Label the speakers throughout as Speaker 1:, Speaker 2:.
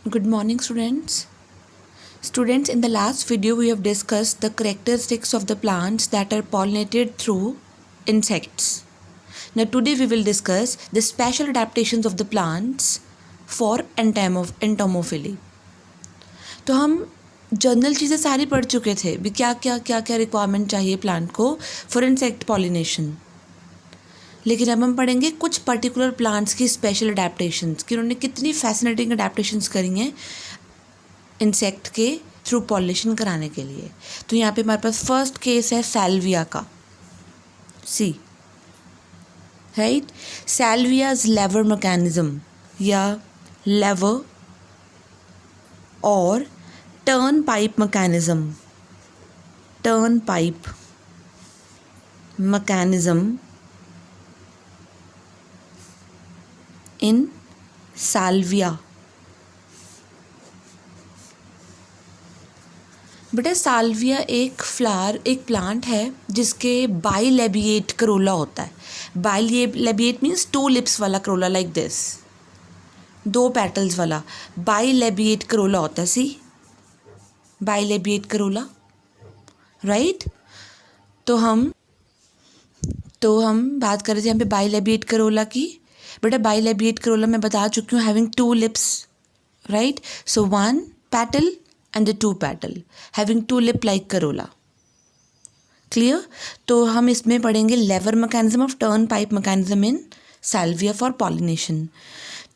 Speaker 1: Good morning, students. Students, in the last video, we have discussed the characteristics of the plants that are pollinated through insects. Now, today we will discuss the special adaptations of the plants for entomophily. तो हम general चीज़ें सारी पढ़ चुके थे भी क्या क्या रिक्वायरमेंट चाहिए प्लांट को फॉर इंसेक्ट पॉलिनेशन, लेकिन अब हम पढ़ेंगे कुछ पर्टिकुलर प्लांट्स की स्पेशल अडेप्टशंस कि उन्होंने कितनी फैसिनेटिंग अडेप्टशंस करी हैं इंसेक्ट के थ्रू पॉलिनेशन कराने के लिए। तो यहाँ पे हमारे पास फर्स्ट केस है सैल्विया का। सी राइट, सैल्वियाज लेवर मैकेनिज्म या लेवर और टर्न पाइप मैकेनिज्म इन साल्विया। बेटा साल्विया एक प्लांट है जिसके बाइलेबिएट करोला होता है। बाइलेबिएट मीन्स 2 लिप्स वाला करोला, लाइक दिस, 2 पेटल्स वाला बाइलेबिएट करोला होता है। सी, बाइलेबिएट करोला, राइट। तो हम बात कर रहे थे यहाँ पे बाइलेबिएट करोला की। बेटा बाइलेबिएट करोला मैं बता चुकी हूँ, having 2 lips, right. So 1 petal and the 2 petal having 2 lip like corolla. Clear? तो हम इसमें पढ़ेंगे lever mechanism of turn pipe mechanism in salvia for pollination.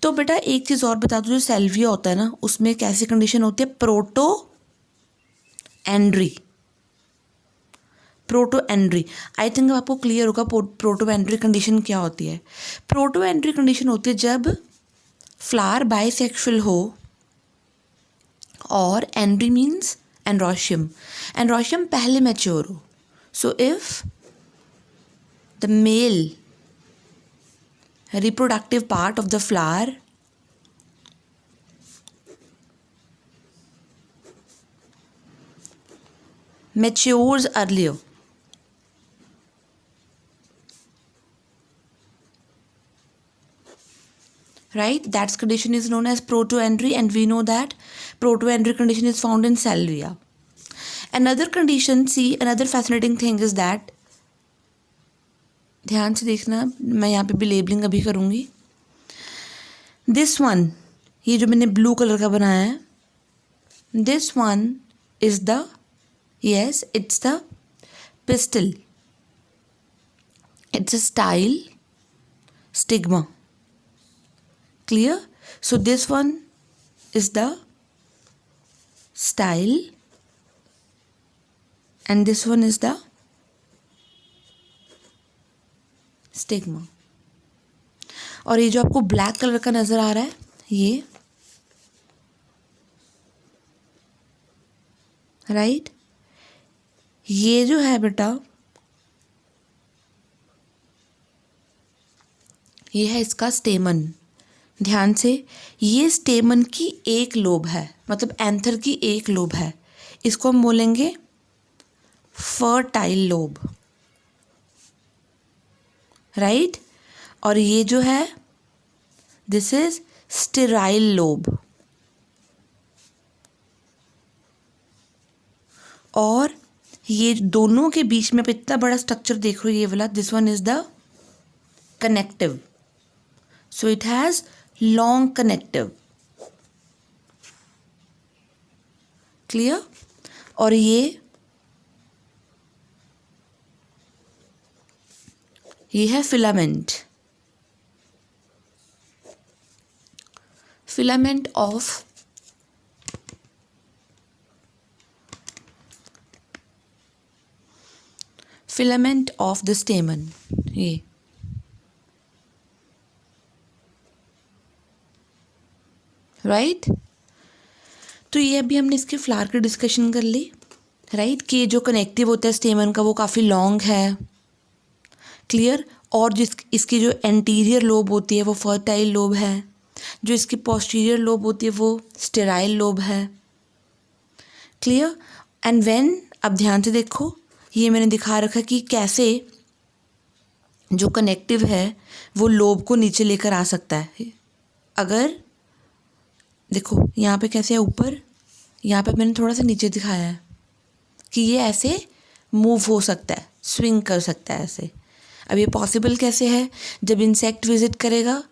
Speaker 1: तो बेटा एक चीज़ और बता दूँ, जो सैल्विया होता है ना उसमें कैसी कंडीशन होती है, प्रोटो एंड्री। आई थिंक आपको क्लियर होगा प्रोटो एंड्री कंडीशन क्या होती है। प्रोटो एंड्री कंडीशन होती है जब फ्लावर बाइसेक्सुअल हो और एंड्री मीन्स एंड्रोशियम पहले मैच्योर हो। So if the male reproductive part of the flower matures earlier, right, that condition is known as protoandry, and we know that protoandry condition is found in salvia. Another condition, see, another fascinating thing is that, ध्यान से देखना, मैं यहाँ पे भी labelling अभी करूँगी। This one, ये जो मैंने ब्लू कलर का बनाया है, this one is the, yes, it's the pistol, it's a style stigma. Clear? So this one is the style and this one is the stigma. और ये जो आपको ब्लैक कलर का नज़र आ रहा है, ये राइट, ये जो है बेटा, ये है इसका स्टेमन। ध्यान से, ये स्टेमन की एक लोब है, मतलब एंथर की एक लोब है। इसको हम बोलेंगे फर्टाइल लोब, राइट। और ये जो है, दिस इज स्टेराइल लोब। और ये दोनों के बीच में आप इतना बड़ा स्ट्रक्चर देख रहे हो, ये वाला, this one is the connective. So it has long connective. Clear? और ये है फिलामेंट ऑफ द स्टेमन, ये राइट। तो ये अभी हमने इसके फ्लावर की डिस्कशन कर ली, राइट, कि जो कनेक्टिव होता है स्टेमन का वो काफ़ी लॉन्ग है। क्लियर? और इसकी जो एंटीरियर लोब होती है वो फर्टाइल लोब है, जो इसकी पोस्टीरियर लोब होती है वो स्टेराइल लोब है। क्लियर? एंड व्हेन, अब ध्यान से देखो, ये मैंने दिखा रखा कि कैसे जो कनेक्टिव है वो लोब को नीचे लेकर आ सकता है। अगर देखो यहाँ पे कैसे है ऊपर, यहाँ पे मैंने थोड़ा सा नीचे दिखाया है कि ये ऐसे मूव हो सकता है, स्विंग कर सकता है ऐसे। अब ये पॉसिबल कैसे है, जब इंसेक्ट विजिट करेगा,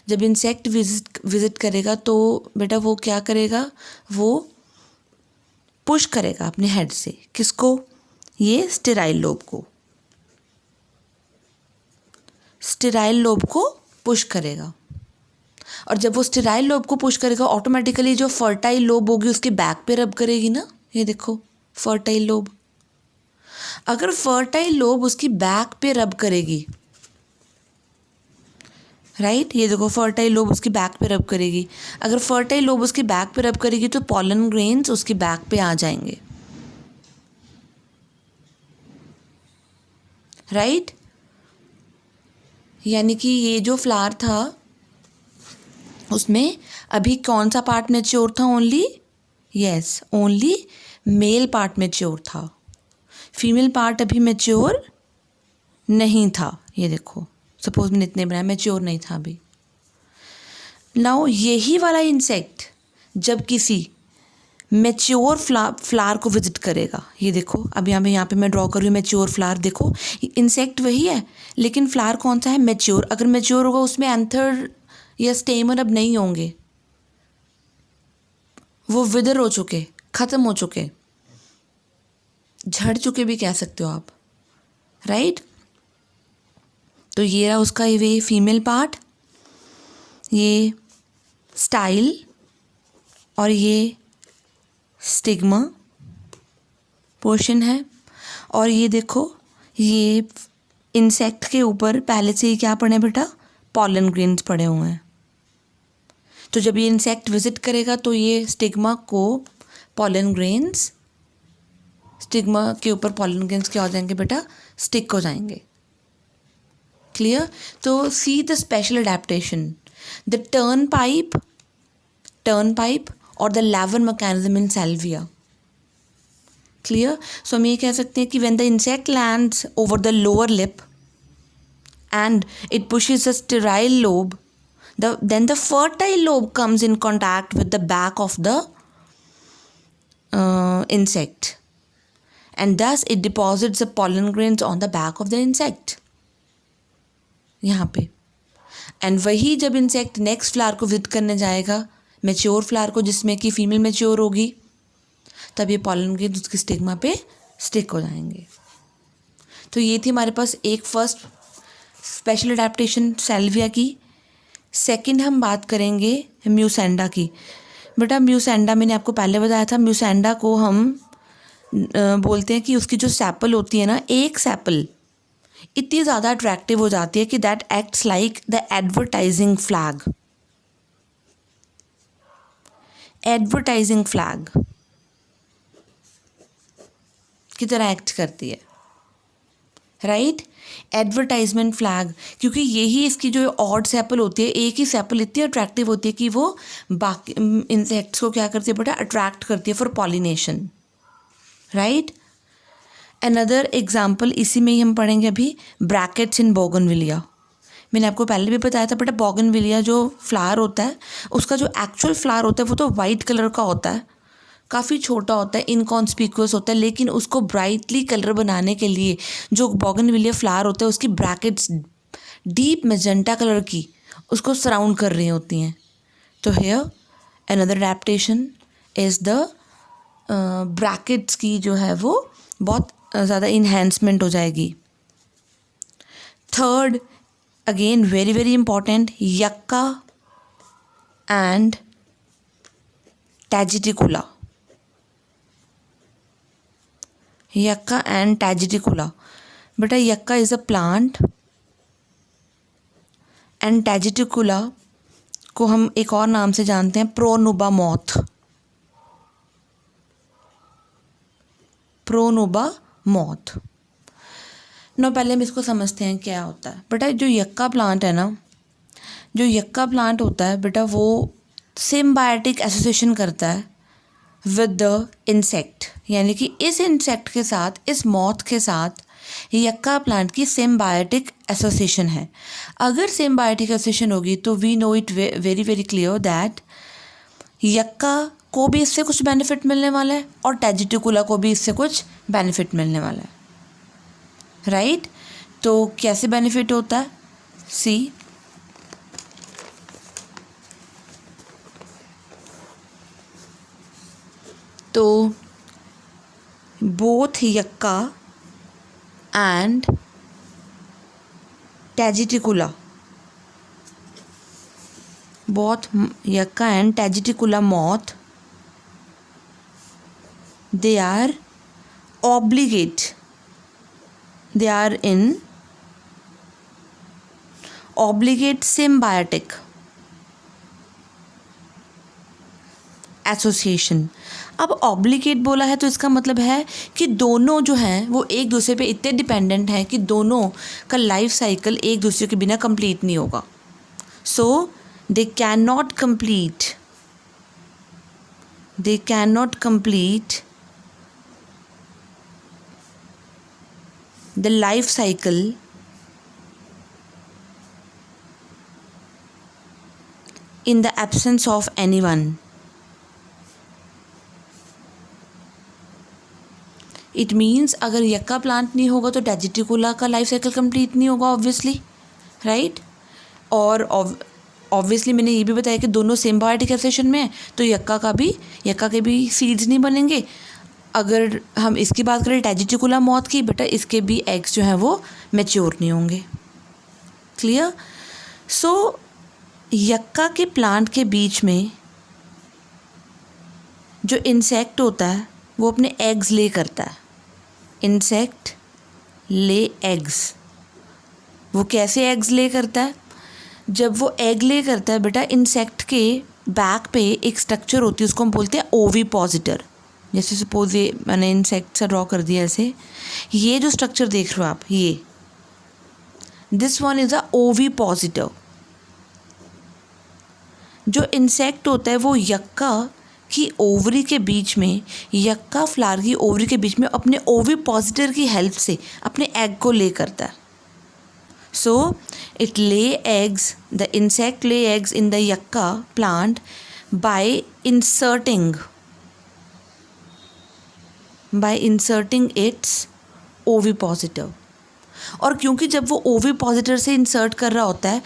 Speaker 1: जब इंसेक्ट विजिट करेगा तो बेटा वो क्या करेगा, वो पुश करेगा अपने हेड से, किसको, ये स्टेराइल लोब को, स्टेराइल लोब को पुश करेगा। और जब वो स्टेराइल लोब को पुश करेगा ऑटोमेटिकली जो फर्टाइल लोब होगी उसके बैक पे रब करेगी ना, ये देखो फर्टाइल लोब। अगर फर्टाइल लोब उसकी बैक पे रब करेगी, राइट, ये देखो फर्टाइल लोब उसकी बैक पे रब करेगी, अगर फर्टाइल लोब उसकी बैक पे रब करेगी तो पॉलन ग्रेन्स उसकी बैक पे आ जाएंगे, राइट। यानी कि ये जो फ्लावर था उसमें अभी कौन सा पार्ट मैच्योर था, only, yes, only male part mature था, फीमेल पार्ट अभी मैच्योर नहीं था। ये देखो सपोज मैंने इतने बनाया, मैच्योर नहीं था अभी। नाउ यही वाला इंसेक्ट जब किसी मैच्योर फ्लावर को विजिट करेगा, ये देखो अब यहाँ पे मैं ड्रॉ कर रही हूँ मैच्योर फ्लावर, देखो इंसेक्ट वही है लेकिन फ्लावर कौन सा है, मैच्योर। अगर मैच्योर होगा उसमें एंथर या स्टेमन अब नहीं होंगे, वो विदर हो चुके, ख़त्म हो चुके, झड़ चुके भी कह सकते हो आप, राइट। तो ये रहा उसका ये फीमेल पार्ट, ये स्टाइल और ये स्टिग्मा पोर्शन है। और ये देखो ये इंसेक्ट के ऊपर पहले से ही क्या पड़े हैं बेटा, पॉलन ग्रेन्स पड़े हुए हैं। तो जब ये इंसेक्ट विजिट करेगा तो ये स्टिग्मा को पॉलन ग्रेन्स, स्टिग्मा के ऊपर पॉलन ग्रेन्स क्या हो जाएंगे बेटा, स्टिक हो जाएंगे, क्लियर। तो see the special adaptation, the turn pipe और the lever mechanism in salvia, clear. So हम ये कह सकते हैं कि when the insect lands over the lower lip and it pushes the sterile lobe, then the fertile lobe comes in contact with the back of the insect and thus it deposits the pollen grains on the back of the insect यहाँ पे। And वही जब insect next flower को visit करने जाएगा, mature flower को जिसमें कि फीमेल मैच्योर होगी, तब ये पॉलन ग्रेन्स उसकी स्टिग्मा पे स्टिक हो जाएंगे। तो ये थी हमारे पास एक फर्स्ट स्पेशल अडेप्टेशन सैल्विया की। सेकंड हम बात करेंगे म्यूसेंडा की। बेटा म्यूसेंडा मैंने आपको पहले बताया था, म्यूसेंडा को हम बोलते हैं कि उसकी जो सैपल होती है ना, एक सैपल इतनी ज़्यादा अट्रैक्टिव हो जाती है कि that acts like the advertising flag, advertising flag की तरह एक्ट करती है, राइट, एडवर्टाइजमेंट फ्लैग। क्योंकि यही इसकी जो ऑड सैपल होती है, एक ही सैपल इतनी अट्रैक्टिव होती है कि वो बाकी इंसेक्ट्स को क्या करती है बेटा, अट्रैक्ट करती है for pollination, right. Another example इसी में ही हम पढ़ेंगे अभी, ब्रैकेट्स इन बोगनविलिया। मैंने आपको पहले भी बताया था बेटा, बोगनविलिया जो फ्लावर होता है उसका जो एक्चुअल फ्लावर होता है वो तो वाइट कलर का होता है, काफ़ी छोटा होता है, इनकॉन्स्पिक्यूअस होता है, लेकिन उसको ब्राइटली कलर बनाने के लिए जो बोगनविलिया फ्लावर होता है उसकी ब्रैकेट्स डीप मैजेंटा कलर की उसको सराउंड कर रही होती हैं। तो here another adaptation is the brackets की जो है वो बहुत ज़्यादा इन्हेंसमेंट हो जाएगी। Third again very very important, yucca and Tegeticula, yucca and Tegeticula. बेटा yucca is a plant and Tegeticula को हम एक और नाम से जानते हैं, प्रोनुबा मॉथ, प्रोनुबा मॉथ। ना पहले हम इसको समझते हैं क्या होता है। बेटा जो यक्का प्लांट है ना, जो यक्का प्लांट होता है बेटा वो सिम्बायोटिक एसोसिएशन करता है विद द इंसेक्ट, यानी कि इस इंसेक्ट के साथ, इस मॉथ के साथ यक्का प्लांट की सिम्बायोटिक एसोसिएशन है। अगर सिम्बायोटिक एसोसिएशन होगी तो we know it very very clear that yucca को भी इससे कुछ बेनिफिट मिलने वाला है और टैजिटिकुला को भी इससे कुछ बेनिफिट मिलने वाला है, राइट। तो कैसे बेनिफिट होता है, सी, तो both yucca and Tegeticula, both yucca and Tageticola moth, they are obligate, they are in obligate symbiotic association. अब ऑब्लिगेट बोला है तो इसका मतलब है कि दोनों जो हैं वो एक दूसरे पे इतने डिपेंडेंट हैं कि दोनों का लाइफ साइकिल एक दूसरे के बिना कंप्लीट नहीं होगा। सो they cannot complete the life cycle in the absence of anyone. It means अगर यक्का प्लांट नहीं होगा तो टैजिटिकुला का लाइफ साइकिल कंप्लीट नहीं होगा, ऑब्वियसली, राइट। और ऑब्वियसली मैंने ये भी बताया कि दोनों सिम्बायोटिक एसोसिएशन में है, तो यक्का के भी सीड्स नहीं बनेंगे। अगर हम इसकी बात करें टैजिटिकुला मॉथ की, बेटा इसके भी एग्स जो हैं वो मैच्योर नहीं होंगे, क्लियर। सो यक्का के प्लांट के बीच में जो इंसेक्ट होता है वो अपने एग्स ले करता है। इंसेक्ट ले एग्स, वो कैसे एग्स ले करता है, जब वो एग ले करता है बेटा, इंसेक्ट के बैक पे एक स्ट्रक्चर होती है, उसको हम बोलते हैं ओविपोजिटर। जैसे सपोज ये मैंने इंसेक्ट से ड्रॉ कर दिया ऐसे, ये जो स्ट्रक्चर देख रहे हो आप, ये दिस वन इज़ अ ओविपोजिटर। जो इंसेक्ट होता है वो यक्का की ओवरी के बीच में, यक्का फ्लावर की ओवरी के बीच में अपने ओविपोजिटर की हेल्प से अपने एग को ले करता है। So it lay eggs, the insect lay eggs in the yucca plant by inserting its ovipositor। और क्योंकि जब वो ओविपोजिटर से इंसर्ट कर रहा होता है,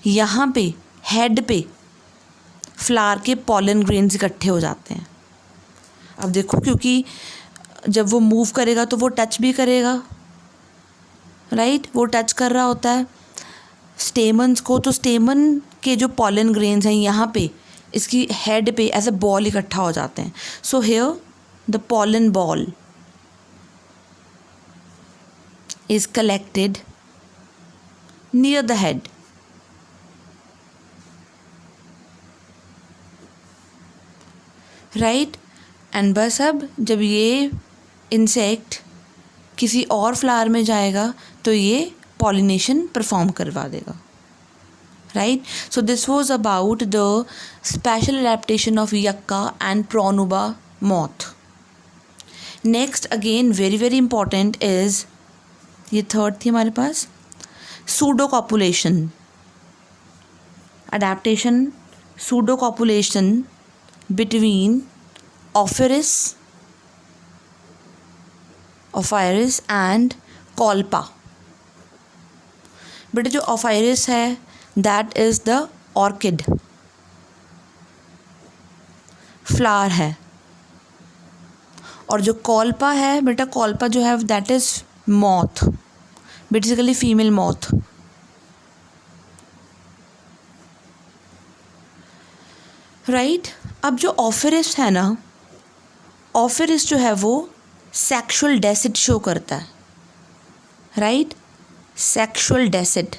Speaker 1: यहाँ पे हेड पे फ्लावर के पॉलन ग्रेन्स इकट्ठे हो जाते हैं। अब देखो, क्योंकि जब वो मूव करेगा तो वो टच भी करेगा, राइट, वो टच कर रहा होता है स्टेमन्स को, तो स्टेमन के जो पॉलन ग्रेन्स हैं यहाँ पे इसकी हेड पे एज अ बॉल इकट्ठा हो जाते हैं। So here the pollen ball is collected near the head, right. And बस अब जब ये इंसेक्ट किसी और फ्लावर में जाएगा तो ये पॉलिनेशन परफॉर्म करवा देगा, right. So this was about the special adaptation of yucca and Pronuba moth. Next again very very important is, ये थर्ड थी हमारे पास, pseudocopulation adaptation, pseudocopulation between Ophrys and Colpa. बेटा जो ऑफायरिस है that is the orchid flower है, और जो कॉल्पा है बेटा, कॉल्पा जो है that is moth, basically female moth, right. अब जो ऑफिरिस है ना, ऑफिरिस जो है वो सेक्सुअल डेसिड शो करता है, राइट, सेक्सुअल डेसिड।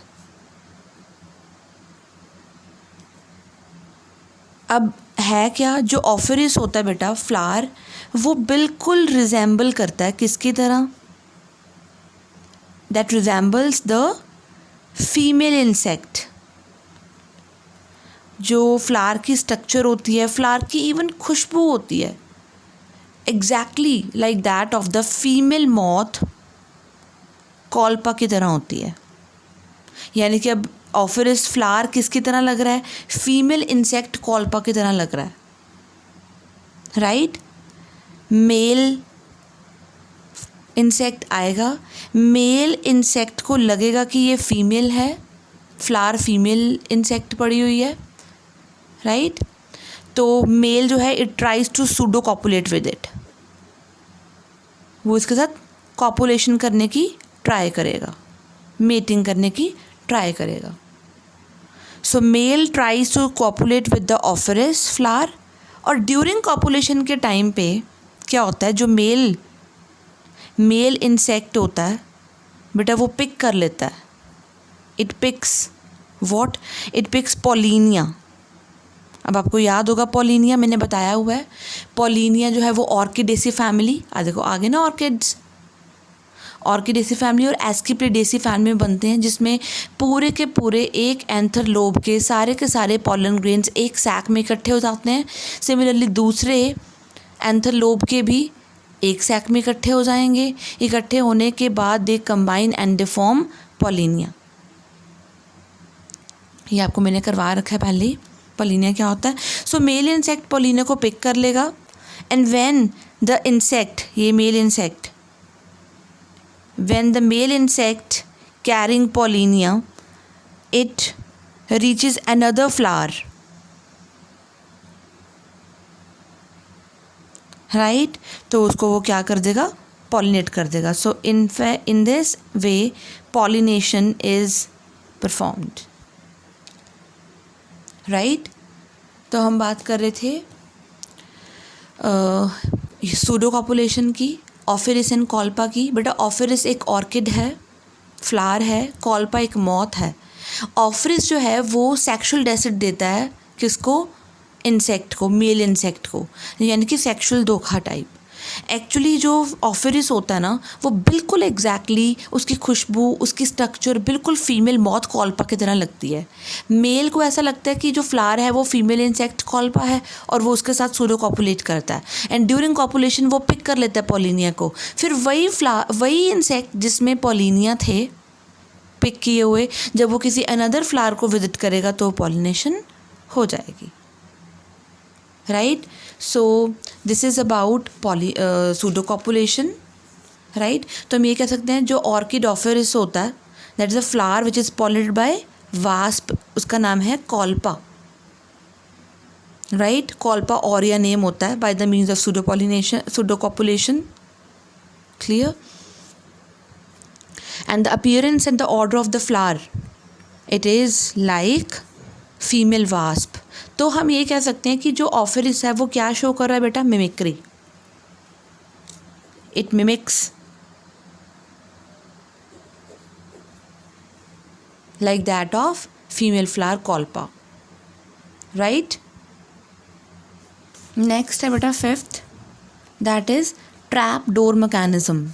Speaker 1: अब है क्या, जो ऑफिरिस होता है बेटा फ्लावर, वो बिल्कुल रिजेंबल करता है किसकी तरह, that resembles the female insect. जो फ्लावर की स्ट्रक्चर होती है, फ्लावर की इवन खुशबू होती है, exactly like that of the female moth Colpa की तरह होती है। यानी कि अब ऑफिरिस फ्लावर किसकी तरह लग रहा है, फीमेल इंसेक्ट कॉल्पा की तरह लग रहा है, राइट। मेल इंसेक्ट आएगा, मेल इंसेक्ट को लगेगा कि ये फीमेल है, फ्लावर फीमेल इंसेक्ट पड़ी हुई है, राइट। तो मेल जो है it tries to pseudo copulate with it, वो इसके साथ कॉपुलेशन करने की ट्राई करेगा, मेटिंग करने की ट्राई करेगा। So male tries to copulate with the Ophrys flower, और ड्यूरिंग कॉपुलेशन के टाइम पे क्या होता है, जो मेल इंसेक्ट होता है बेटा वो पिक कर लेता है, it picks what, it picks pollinia. अब आपको याद होगा पॉलिनिया, मैंने बताया हुआ है, पॉलिनिया जो है वो ऑर्किडेसी फैमिली, देखो आगे ना ऑर्किड्स, ऑर्किडेसी फैमिली और एस्किप्लिडेसी फैमिली में बनते हैं, जिसमें पूरे के पूरे एक एंथर लोब के सारे पॉलन ग्रेन्स एक सैक में इकट्ठे हो जाते हैं। सिमिलरली दूसरे एंथर लोब के भी एक सैक में इकट्ठे हो जाएंगे, इकट्ठे होने के बाद they combine and they form pollinia. ये आपको मैंने करवा रखा है पहले ही, पॉलिनिया क्या होता है। सो मेल इंसेक्ट पॉलिनिया को पिक कर लेगा, एंड व्हेन द इंसेक्ट, ये male insect, when the male insect carrying pollinia it reaches another flower, right, तो उसको वो क्या कर देगा, pollinate कर देगा। so in this way pollination is performed, right। तो हम बात कर रहे थे सूडो कॉपुलेशन की, ऑफिरिस एंड कॉल्पा की। बेटा ऑफिरिस एक ऑर्किड है, फ्लावर है, कॉल्पा एक मॉथ है। ऑफिरिस जो है वो सेक्सुअल डेसिड देता है किसको, इंसेक्ट को, मेल इंसेक्ट को, यानी कि सेक्सुअल धोखा टाइप। एक्चुअली जो ऑफिरिस होता है ना वो बिल्कुल एग्जैक्टली उसकी खुशबू, उसकी स्ट्रक्चर बिल्कुल फीमेल मॉथ कॉल्पा की तरह लगती है। मेल को ऐसा लगता है कि जो फ्लावर है वो फीमेल इंसेक्ट कॉल्पा है और वो उसके साथ सूडो कॉपुलेट करता है, एंड ड्यूरिंग कॉपुलेशन वो पिक कर लेता है पॉलिनिया को। फिर वही इंसेक्ट जिसमें पॉलिनिया थे पिक किए हुए, जब वो किसी अनदर फ्लावर को विजिट करेगा तो पॉलिनेशन हो जाएगी, right. So this is about pseudo copulation, right. तो हम ये कह सकते हैं जो ऑर्किड ऑफिरिस होता है that is a flower which is pollinated bye wasp, उसका नाम है कॉल्पा, राइट। कॉल्पा ऑरिया नेम होता है by the means of pseudo copulation, clear. And the appearance and the order of the flower it is like female wasp. तो हम ये कह सकते हैं कि जो ऑफिरिस है वो क्या शो कर रहा है बेटा, mimicry, it mimics like that of female flower colpa, right। next है बेटा fifth, that is trap door mechanism,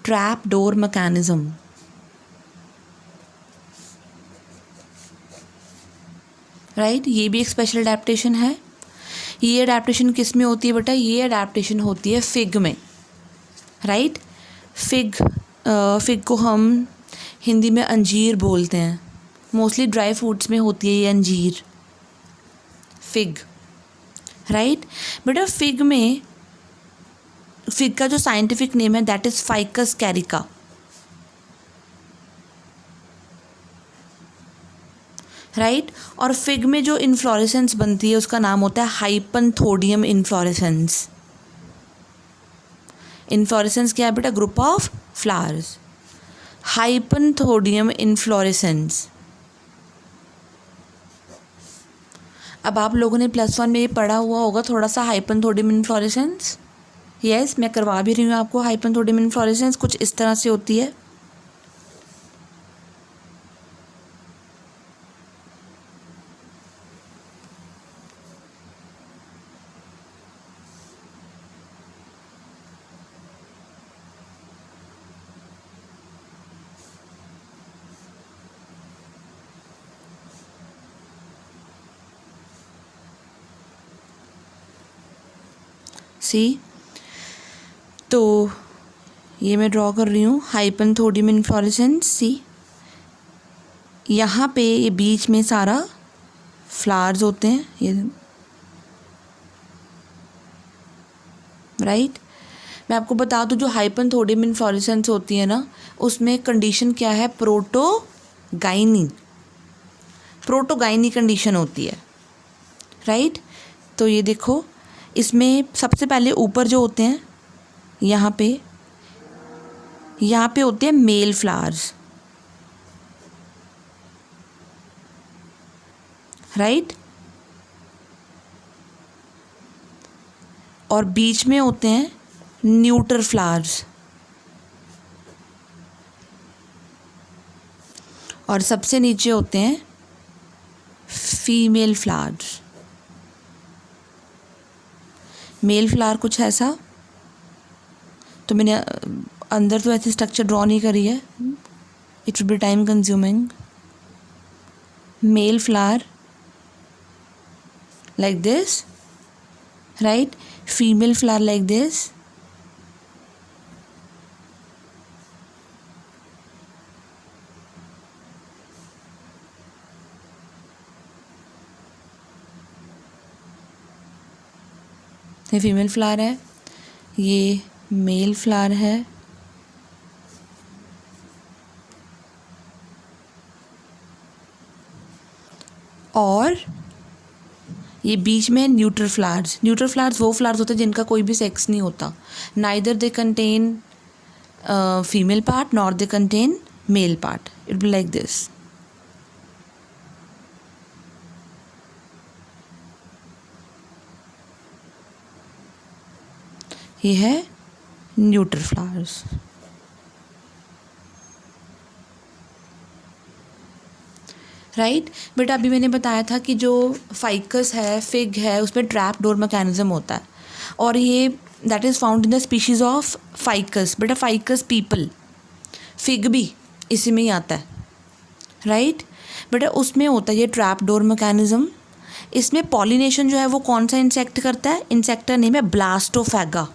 Speaker 1: trap door mechanism, right. ये भी एक स्पेशल अडेप्टेशन है। ये अडेप्टेशन किस में होती है बेटा, ये अडेप्टेशन होती है फिग में, राइट। फिग को हम हिंदी में अंजीर बोलते हैं, मोस्टली ड्राई फ्रूट्स में होती है ये अंजीर, फिग, राइट। बेटा फिग का जो साइंटिफिक नेम है that is ficus Carica, right. और फिग में जो इन्फ्लोरेसेंस बनती है उसका नाम होता है हाइपनथोडियम इन्फ्लोरेसेंस। इन्फ्लोरेसेंस क्या है बेटा, ग्रुप ऑफ फ्लावर्स, हाइपनथोडियम इन्फ्लोरेसेंस। अब आप लोगों ने +1 में ये पढ़ा हुआ होगा थोड़ा सा हाइपनथोडियम इन्फ्लोरेसेंस, यस मैं करवा भी रही हूँ आपको। हाइपनथोडियम इन्फ्लोरेसेंस कुछ इस तरह से होती है, सी। तो ये मैं ड्रॉ कर रही हूँ हाइपनथोडियम इन्फ्लोरेसेंस, सी। यहाँ पे ये बीच में सारा फ्लावर्स होते हैं, ये राइट। मैं आपको बता दूं जो हाइपनथोडियम इन्फ्लोरेसेंस होती है ना, उसमें कंडीशन क्या है, प्रोटोगाइनी, प्रोटोगाइनी कंडीशन होती है, राइट। तो ये देखो, इसमें सबसे पहले ऊपर जो होते हैं यहाँ पे होते हैं मेल फ्लावर्स, राइट, और बीच में होते हैं न्यूट्रल फ्लावर्स, और सबसे नीचे होते हैं फीमेल फ्लावर्स। मेल फ्लावर कुछ ऐसा, तो मैंने अंदर तो ऐसी स्ट्रक्चर ड्रॉ नहीं करी है, it will be time consuming. Male flower like this, right, female flower like this, ये फीमेल फ्लावर है, ये मेल फ्लावर है, और ये बीच में न्यूट्रल फ्लावर्स। न्यूट्रल फ्लावर्स वो फ्लावर्स होते हैं जिनका कोई भी सेक्स नहीं होता, neither they contain female part nor they contain male part, it be like this. ये है न्यूट्रल फ्लावर्स, राइट। बट अभी मैंने बताया था कि जो फाइकस है, फिग है, उसमें ट्रैप डोर मैकेनिज्म होता है, और ये that is found in the species of ficus. बेटा फाइकस पीपल, फिग भी इसी में ही आता है, राइट। बेटा उसमें होता है ये ट्रैप डोर मैकेनिज्म। इसमें पॉलिनेशन जो है वो कौन सा इंसेक्ट करता है, इंसेक्ट का नेम है ब्लास्टोफैगा,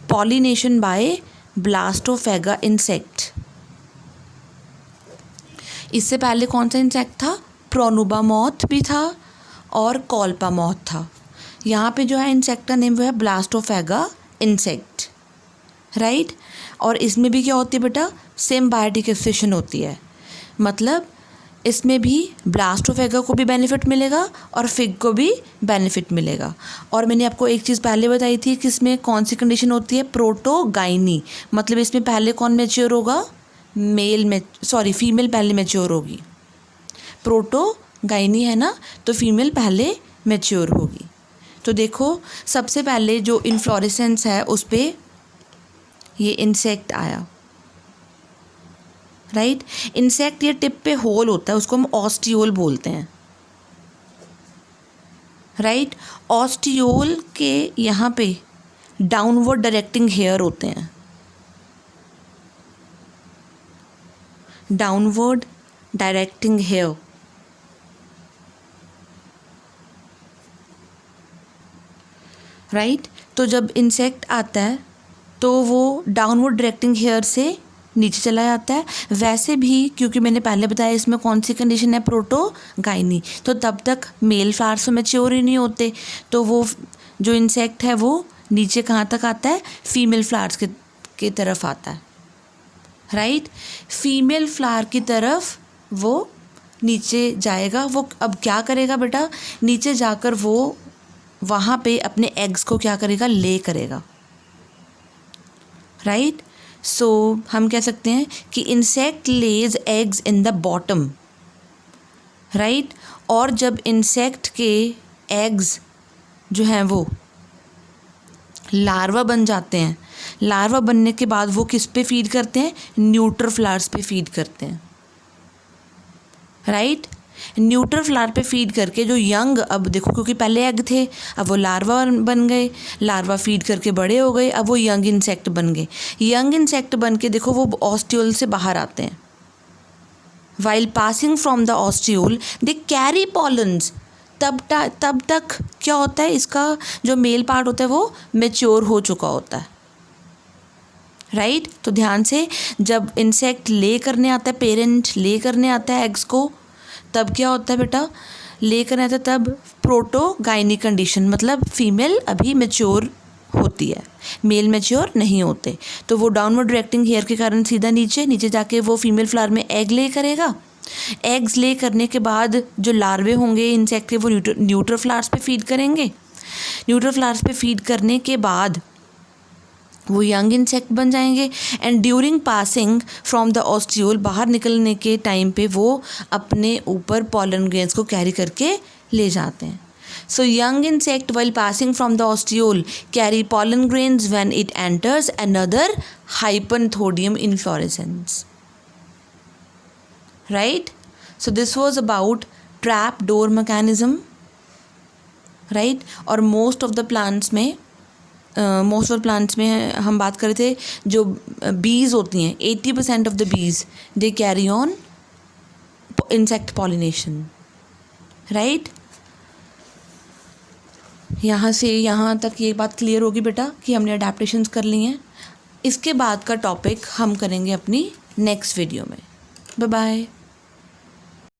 Speaker 1: पॉलिनेशन बाय ब्लास्टोफैगा इंसेक्ट। इससे पहले कौन सा इंसेक्ट था, प्रोनुबा मॉथ भी था और कॉल्पा मॉथ था। यहाँ पे जो है इंसेक्ट का नेम वो है ब्लास्टोफैगा इंसेक्ट, राइट। और इसमें भी क्या होती है बेटा, सिम्बायोटिक एसोसिएशन होती है, मतलब इसमें भी ब्लास्टोफैगा को भी बेनिफिट मिलेगा और फिग को भी बेनिफिट मिलेगा। और मैंने आपको एक चीज़ पहले बताई थी कि इसमें कौन सी कंडीशन होती है, प्रोटोगाइनी, मतलब इसमें पहले कौन मैच्योर होगा, फीमेल पहले मैच्योर होगी। प्रोटोगाइनी है ना, तो फीमेल पहले मैच्योर होगी। तो देखो सबसे पहले जो इन्फ्लोरेसेंस है उस पर ये इंसेक्ट आया, राइट। इंसेक्ट ये टिप पे होल होता है, उसको हम ऑस्टियोल बोलते हैं, राइट। ऑस्टियोल के यहाँ पे डाउनवर्ड डायरेक्टिंग हेयर होते हैं, डाउनवर्ड डायरेक्टिंग हेयर, राइट। तो जब इंसेक्ट आता है तो वो डाउनवर्ड डायरेक्टिंग हेयर से नीचे चला जाता है। वैसे भी क्योंकि मैंने पहले बताया इसमें कौन सी कंडीशन है, प्रोटोगाइनी, तो तब तक मेल फ्लावर्स मैच्योर ही नहीं होते, तो वो जो इंसेक्ट है वो नीचे कहाँ तक आता है, फीमेल फ्लावर्स के तरफ आता है, राइट। फीमेल फ्लावर की तरफ वो नीचे जाएगा। वो अब क्या करेगा बेटा, नीचे जाकर वो वहाँ पे अपने एग्स को क्या करेगा, ले करेगा, राइट। सो हम कह सकते हैं कि insect Lay's eggs in the bottom, right. और जब इंसेक्ट के एग्स जो हैं वो लार्वा बन जाते हैं, लार्वा बनने के बाद वो किस पे फीड करते हैं, न्यूट्रल फ्लावर्स पे फीड करते हैं, राइट। न्यूट्रल फ्लावर पे फीड करके जो यंग, अब देखो क्योंकि पहले एग थे, अब वो लार्वा बन गए, लार्वा फीड करके बड़े हो गए, अब वो यंग इंसेक्ट बन गए। यंग इंसेक्ट बन के देखो वो ऑस्टियोल से बाहर आते हैं। While passing from the ostiole they carry pollens. तब तक क्या होता है, इसका जो मेल पार्ट होता है वो मैच्योर हो चुका होता है, राइट। तो ध्यान से, जब इंसेक्ट ले करने आता है, पेरेंट ले करने आता है एग्स को, तब क्या होता है बेटा, ले करने आता है तब प्रोटोगाइनी कंडीशन, मतलब फीमेल अभी मैच्योर होती है, मेल मैच्योर नहीं होते। तो वो डाउनवर्ड डायरेक्टिंग हेयर के कारण सीधा नीचे जाके वो फीमेल फ्लावर में एग ले करेगा। एग्स ले करने के बाद जो लार्वे होंगे इंसेक्ट के वो न्यूट्रल फ्लावर्स पे फीड करेंगे। न्यूट्रल फ्लावर्स पे फीड करने के बाद वो यंग इंसेक्ट बन जाएंगे and during passing from the ostiole, बाहर निकलने के टाइम पे वो अपने ऊपर पॉलन ग्रेन्स को कैरी करके ले जाते हैं। So young insect while passing from the ostiole carry pollen grains when it enters another hypanthodium inflorescence. Right? So this was about trap door mechanism. Right? और most of the plants में हम बात कर रहे थे जो bees होती हैं, 80% of the bees they carry on insect pollination. Right? यहाँ से यहाँ तक ये बात क्लियर होगी बेटा कि हमने अडेप्टेशंस कर ली हैं। इसके बाद का टॉपिक हम करेंगे अपनी नेक्स्ट वीडियो में। Bye bye.